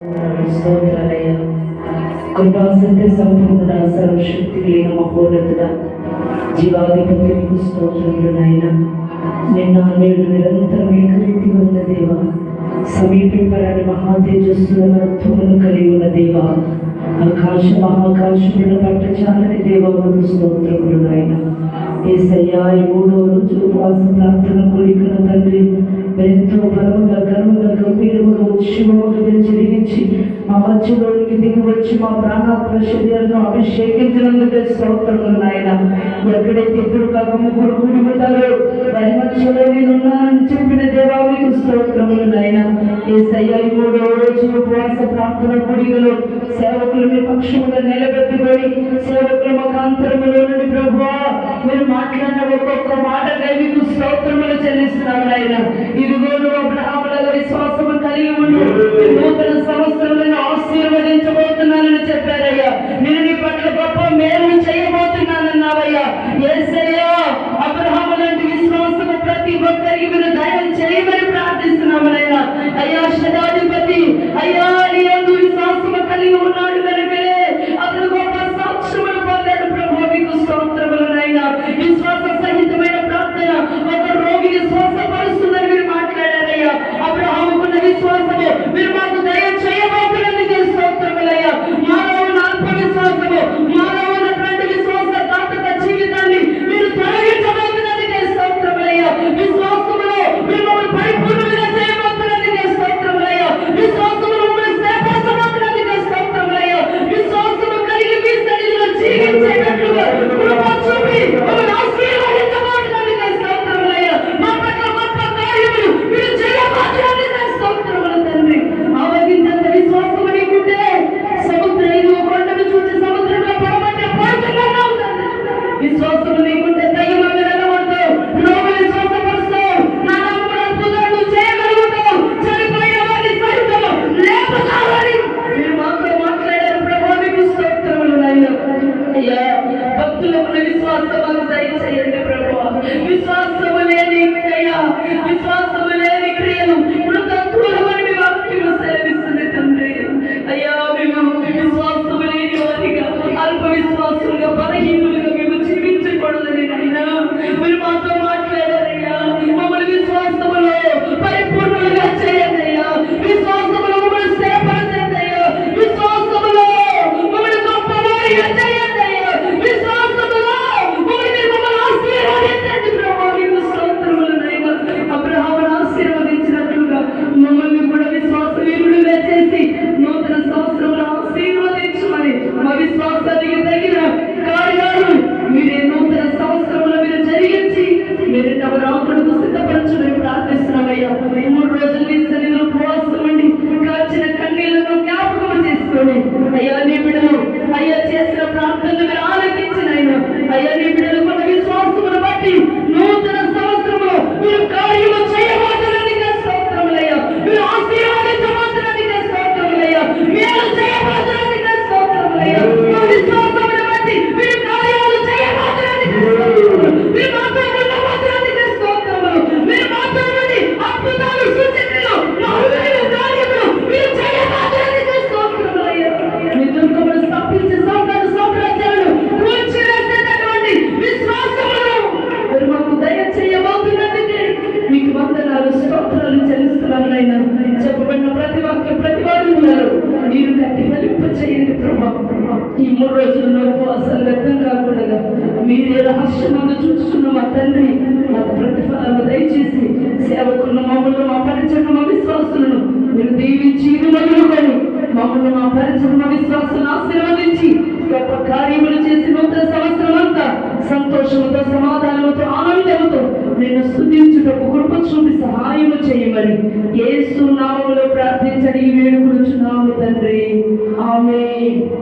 స్తోత్రాలయ్యా. కృపా సత్య సంపూర్ణ సర్వశక్తి లేని మహోన్నతుడ జీవాధిపతి నీకు స్తోత్రములు నాయనా. నిన్న నేడు నిరంతరం ఏకరీతిగా ఉన్న దేవ, సమీపింపరాని మహాతేజస్సులను కలిగి ఉన్న దేవ, ఆకాశ మహాకాశములను పట్టచాలని దేవకు స్తోత్రములు నాయనా. యేసయ్యా, ఈ 3వ రోజు ఉపవాస ప్రార్థన కోరికల తండ్రి ఎంతో బలముగా గర్వంగా గంభీరముగా ఉత్సవముగా జరిగించి మా మధ్యలోనికి దిగి వచ్చి మా ప్రాణాత్మ శరీరాలను అభిషేకించినందుకే స్తోత్రములు నాయన. ఎక్కడైతే ఇద్దరు కాక ముగ్గురు కూడి ఉంటారో వారి మధ్యలో నేనున్నానని చెప్పిన దేవానికి స్తోత్రములు నాయన. యేసయ్యా, ఈ 3వ రోజు ఉపవాస ప్రార్థన కోరికలో సేవకులు మీ పక్షముగా నిలబెట్టుకొని సేవకుల ముఖాంతరములో నుండి ప్రభువా మీరు మాట్లాడిన ఒక్కొక్క మాటకై మీకు స్తోత్రములు చెల్లిస్తున్నాను నాయన. ఇదిగో నువ్వు అబ్రహాములాగా విశ్వాసము కలిగి ఉండు, నూతన సంవత్సరంలో ఆశీర్వదించబోతున్నానని చెప్పారయ్యా. నేను నీ పట్ల గొప్ప మేలు చేయబోతున్నానన్నావయ్యా. యేసయ్యా, అబ్రహాము లాంటి విశ్వాసము ప్రతి ఒక్కరికి మీరు దయం చేయమని ప్రార్థిస్తున్నామనయ్యా. అయ్యా శతాధిపతి, అయ్యా నీ యందు విశ్వాసము కలిగి ఉన్నాడు కనుకనే అతను గొప్ప సాక్ష్యములు పొందాడు. ప్రభు మీకు స్తోత్రములనైనా. విశ్వాస సహితమైన ప్రార్థన ఒక రోగిని స్వస్థపరుస్తుందని మీరు మాట్లాడారయ్యా. అబ్రహాముకున్న విశ్వాసము మీరు మాకు దయ చేయబోతున్నందుకే స్తోత్రములయ్యా. మానవ అల్ప విశ్వాసము, మానవ ఉన్నటువంటి విశ్వాస ఘాతక జీవితాన్ని మీరు తొలగించబోతున్నందుకే స్తోత్రములయ్యా. విశ్వాసములో మీరు మమ్మల్ని పరిపూర్ణంగా చేయబోతున్నందుకే స్తోత్రములయ్యా. విశ్వాసములో మమ్మల్ని స్థిరపరచబోతున్నందుకే స్తోత్రములయ్యా. విశ్వాసము కలిగి మీ సన్నిధిలో జీవించేటట్లుగా కృప చూపి మమ్మల్ని ఆశీర్వదించబోతున్నందుకే స్తోత్రములయ్యా. మా పట్ల గొప్ప కార్యములు మీరు చేయబోతున్నందుకే స్తోత్రములు తండ్రి. ఆవగించంత విశ్వాసము నీకుంటే సముద్ర ఇదిగో కొండను చూసి సముద్రంలో పడమంటే పడుతున్నావు తండ్రి. విశ్వాసము నీకుంటే దయ్యములను వెళ్ళగొడతావు, రోగులను స్వస్థపరుస్తావు, నా నామమున అద్భుతాలు చేయగలుగుతావు, చనిపోయిన వారిని సహితము లేపుతావని మీరు మాతో మాట్లాడారు. ప్రభు మీకు స్తోత్రములు నాయనా. అయ్యా, భక్తులకు విశ్వాసము దయచేయండి ప్రభువా. విశ్వాసము లేని అయ్యా, విశ్వాసము లేని క్రియలు మృతత్వమని మీ వాక్యము సెలవిస్తుంది తండ్రి. అయ్యా, మేము విశ్వాసము లేని వారిగా అల్ప విశ్వాసులుగా బలహీనులుగా మేము జీవించకూడదని నాయనా మీరు మాతో మాట్లాడారయ్యా. మమ్మల్ని విశ్వాసములో పరిపూర్ణులుగా చేయండి అయ్యా. విశ్వాసములో మమ్మల్ని స్థిరపరచండి అయ్యా. విశ్వాసములో మమ్మల్ని గొప్పవారిగా చేయండి అయ్యా. విశ్వాసములో మమ్మల్ని ఆశీర్వదించండి ప్రభు. మీకు స్తోత్రములు నాయనా. అబ్రహామును ఆశీర్వదించినట్లుగా మమ్మల్ని కూడా విశ్వాస వీరులుగా చేసి నూతన సంవత్సరంలో ఆశీర్వదించమని మా విశ్వాసానికి తగిన కార్యాలు మీరే నూతన సంవత్సరంలో మీరు జరిగించి మీరు నవరాత్రులకు సిద్ధపరచమని ప్రార్థిస్తున్నామయ్యా. 3 రోజులు మీ సన్నిధిలో ఉపవాసం ఉండి కాచిన కన్నీళ్లను జ్ఞాపకం చేసుకొని అయ్యా నీ బిడ్డలు అయ్యా చేసిన ప్రార్థనలు మీరు ఆలకించిన అయ్యా నీ బిడ్డలు మన విశ్వాసమును బట్టి నూతన సంవత్సరంలో మీరు కార్యము చేయబోతున్నందుకే స్తోత్రములయ్యా. మీరు ఆశీర్వదించబోతున్నందుకే స్తోత్రములయ్యా. మీరు చేయబోతున్నందుకే స్తోత్రములయ్యా. మా విశ్వాసమును బట్టి మీరు కార్యాలు చేయబోతున్నందుకే స్తోత్రములు. మీరు మాతో ఉండబోతున్నందుకే స్తోత్రములు. మీరు మాతో ఉండి అద్భుతాలు సూచనలు మహత్తరమైన కార్యములు మీరు చేయబోతున్నందుకే స్తోత్రములయ్యా. మీ దుర్గమును స్థాపించి సామ్రాజ్యాలను కూల్చివేసేటటువంటి విశ్వాసమును మీరు మాకు దయ చేయబోతున్నందుకే మీకు వందనాలు స్తోత్రాలు చెల్లిస్తున్నాను నాయనా. చెప్పబడిన ప్రతి వాక్యం ప్రతి వారు ఉన్నారు మీరు కట్టి ఫలింప చేయండి ప్రభా. ఈ 3 రోజుల్లో ఉపవాసాలు వ్యక్తం కాకుండా మీరే రహస్యమందు చూస్తున్న మా తండ్రి మాకు ప్రతిఫలాలు దయచేసి సేవకులను మమ్మల్ని మా పరిచయం మా విశ్వాసులను మీరు దీవించి మొదలుకొని మమ్మల్ని మా పరిచయం మా విశ్వాసాలను ఆశీర్వదించి గొప్ప కార్యములు చేసి నూతన సంవత్సరం అంతా సంతోషంతో సమాధానంతో ఆనందంతో నేను స్తుతించుటకు కృప చూపి సహాయము చేయమని యేసు నామములో ప్రార్థించడి వేడుకొనుచున్నాము తండ్రి. ఆమేన్.